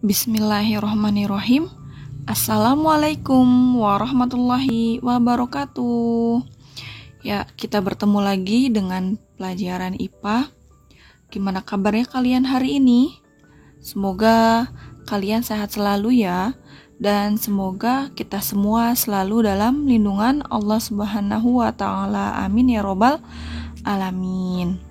Bismillahirrahmanirrahim. Assalamualaikum warahmatullahi wabarakatuh. Ya, kita bertemu lagi dengan pelajaran IPA. Gimana kabarnya kalian hari ini? Semoga kalian sehat selalu ya, dan semoga kita semua selalu dalam lindungan Allah Subhanahu wa Ta'ala. Amin ya Robbal Alamin.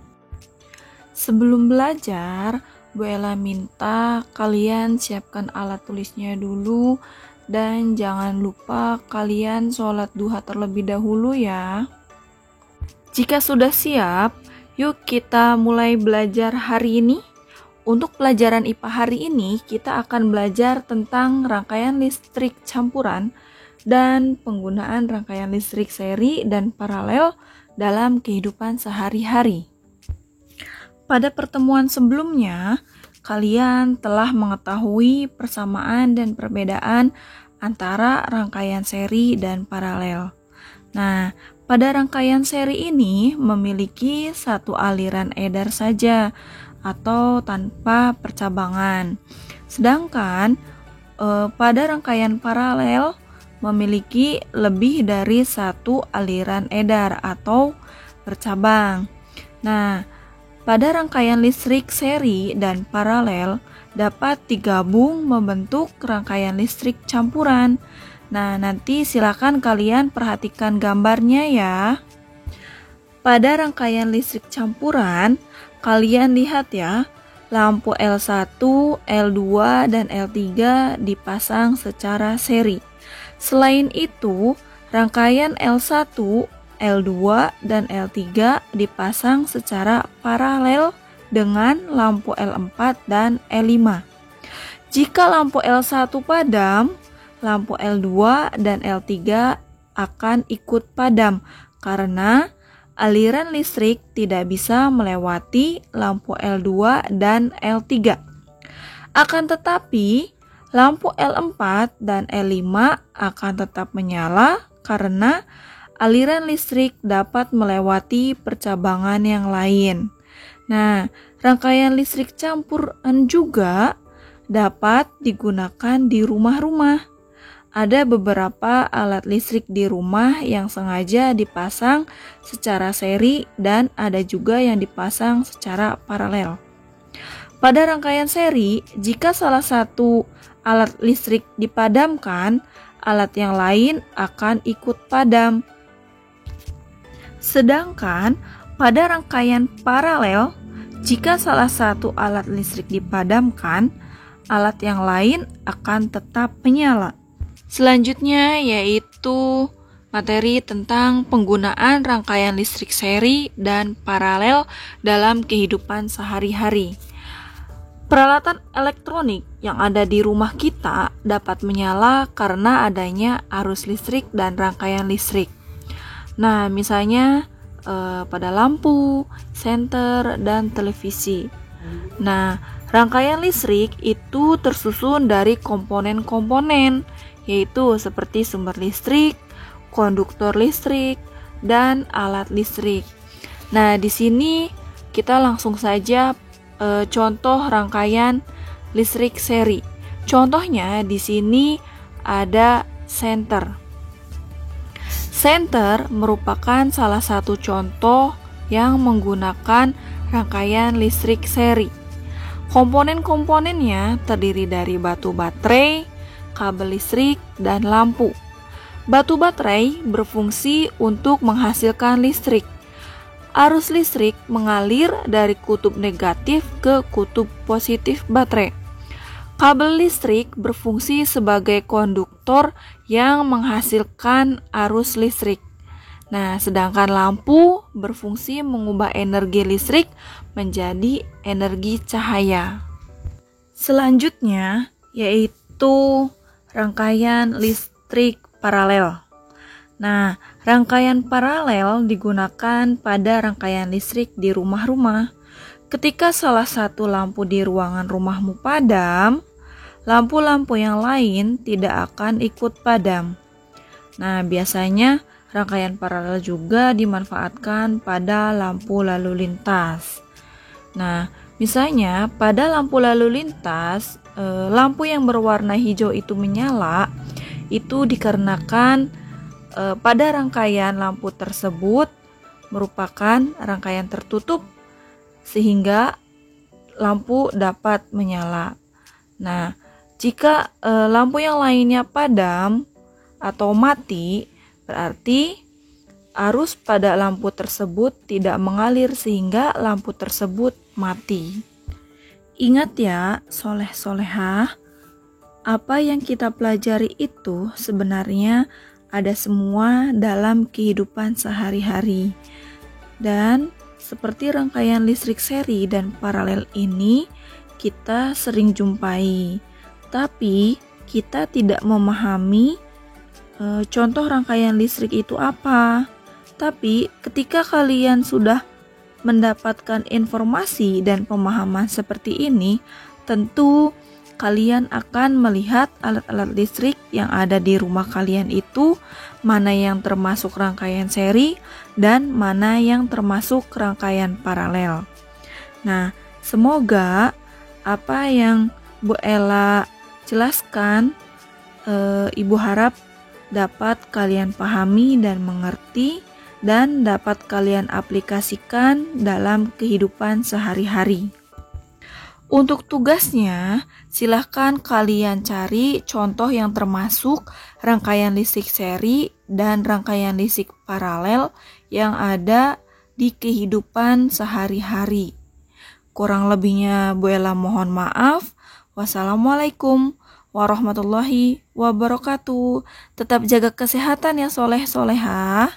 Sebelum belajar, Bu Ella minta kalian siapkan alat tulisnya dulu dan jangan lupa kalian sholat duha terlebih dahulu ya. Jika sudah siap, yuk kita mulai belajar hari ini. Untuk pelajaran IPA hari ini, kita akan belajar tentang rangkaian listrik campuran dan penggunaan rangkaian listrik seri dan paralel dalam kehidupan sehari-hari. Pada pertemuan sebelumnya, kalian telah mengetahui persamaan dan perbedaan antara rangkaian seri dan paralel. Nah, pada rangkaian seri ini memiliki satu aliran edar saja atau tanpa percabangan. Sedangkan pada rangkaian paralel memiliki lebih dari satu aliran edar atau bercabang. Nah, pada rangkaian listrik seri dan paralel dapat digabung membentuk rangkaian listrik campuran. Nah, nanti silakan kalian perhatikan gambarnya ya. Pada rangkaian listrik campuran, kalian lihat ya, lampu L1, L2, dan L3 dipasang secara seri. Selain itu, rangkaian L1, L2 dan L3 dipasang secara paralel dengan lampu L4 dan L5. Jika lampu L1 padam, lampu L2 dan L3 akan ikut padam karena aliran listrik tidak bisa melewati lampu L2 dan L3. Akan tetapi, lampu L4 dan L5 akan tetap menyala karena aliran listrik dapat melewati percabangan yang lain. Nah, rangkaian listrik campuran juga dapat digunakan di rumah-rumah. Ada beberapa alat listrik di rumah yang sengaja dipasang secara seri dan ada juga yang dipasang secara paralel. Pada rangkaian seri, jika salah satu alat listrik dipadamkan, alat yang lain akan ikut padam. Sedangkan pada rangkaian paralel, jika salah satu alat listrik dipadamkan, alat yang lain akan tetap menyala. Selanjutnya yaitu materi tentang penggunaan rangkaian listrik seri dan paralel dalam kehidupan sehari-hari. Peralatan elektronik yang ada di rumah kita dapat menyala karena adanya arus listrik dan rangkaian listrik. Nah, misalnya pada lampu, senter, dan televisi. Nah, rangkaian listrik itu tersusun dari komponen-komponen, yaitu seperti sumber listrik, konduktor listrik, dan alat listrik. Nah, di sini kita langsung saja contoh rangkaian listrik seri. Contohnya di sini ada senter. Senter merupakan salah satu contoh yang menggunakan rangkaian listrik seri. Komponen-komponennya terdiri dari batu baterai, kabel listrik, dan lampu. Batu baterai berfungsi untuk menghasilkan listrik. Arus listrik mengalir dari kutub negatif ke kutub positif baterai. Kabel listrik berfungsi sebagai konduktor yang menghasilkan arus listrik. Nah, sedangkan lampu berfungsi mengubah energi listrik menjadi energi cahaya. Selanjutnya yaitu rangkaian listrik paralel. Nah, rangkaian paralel digunakan pada rangkaian listrik di rumah-rumah. Ketika salah satu lampu di ruangan rumahmu padam, lampu-lampu yang lain tidak akan ikut padam. Nah, biasanya rangkaian paralel juga dimanfaatkan pada lampu lalu lintas. Nah, misalnya pada lampu lalu lintas lampu yang berwarna hijau itu menyala, itu dikarenakan pada rangkaian lampu tersebut merupakan rangkaian tertutup sehingga lampu dapat menyala. Nah, jika lampu yang lainnya padam atau mati, berarti arus pada lampu tersebut tidak mengalir sehingga lampu tersebut mati. Ingat ya, soleh-solehah, apa yang kita pelajari itu sebenarnya ada semua dalam kehidupan sehari-hari. Dan seperti rangkaian listrik seri dan paralel ini kita sering jumpai, tapi kita tidak memahami contoh rangkaian listrik itu apa. Tapi ketika kalian sudah mendapatkan informasi dan pemahaman seperti ini, tentu kalian akan melihat alat-alat listrik yang ada di rumah kalian itu mana yang termasuk rangkaian seri dan mana yang termasuk rangkaian paralel. Nah, semoga apa yang Bu Ella jelaskan, Ibu harap dapat kalian pahami dan mengerti dan dapat kalian aplikasikan dalam kehidupan sehari-hari. Untuk tugasnya, silahkan kalian cari contoh yang termasuk rangkaian listrik seri dan rangkaian listrik paralel yang ada di kehidupan sehari-hari. Kurang lebihnya Bu Ella mohon maaf. Wassalamualaikum warahmatullahi wabarakatuh. Tetap jaga kesehatan ya soleh-solehah.